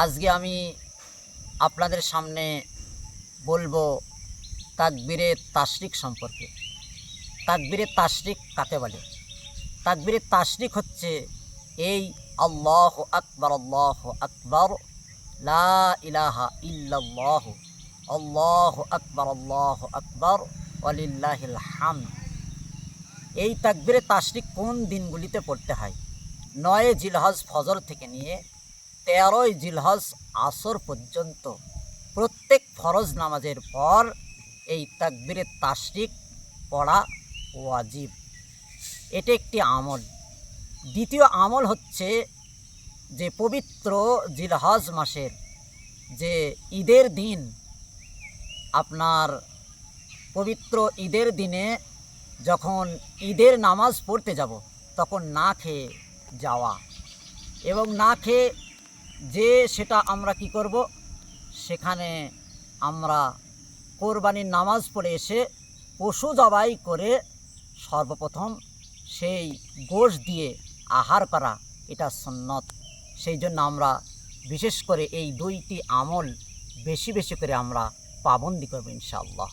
আজকে আমি আপনাদের সামনে বলবো তাকবীরে তাশরিক সম্পর্কে। তাকবীরে তাশরিক কাকে বলে? তাকবীরে তাশরিক হচ্ছে এই আল্লাহু আকবার লা ইলাহা ইল্লাল্লাহ আল্লাহু আকবার ওয়ালিল্লাহিল হামদ। এই তাকবীরে তাশরিক কোন দিনগুলিতে পড়তে হয়? 9 জিলহজ ফজর থেকে নিয়ে 13 জিলহজ আসর পর্যন্ত প্রত্যেক ফরজ নামাজের পর এই তাকবীরে তাশরিক পড়া ওয়াজিব। এটা একটি আমল। দ্বিতীয় আমল হচ্ছে যে পবিত্র জিলহজ মাসের যে ঈদের দিন, আপনার পবিত্র ঈদের দিনে যখন ঈদের নামাজ পড়তে যাব তখন না খেয়ে যাওয়া, এবং না খেয়ে যে সেটা আমরা কি করব, সেখানে আমরা কোরবানির নামাজ পড়ে এসে পশু জবাই করে সর্বপ্রথম সেই গোশত দিয়ে আহার করা, এটা সুন্নত। সেই জন্য আমরা বিশেষ করে এই দুইটি আমল বেশি বেশি করে আমরা পাবন্দি করব ইনশাআল্লাহ।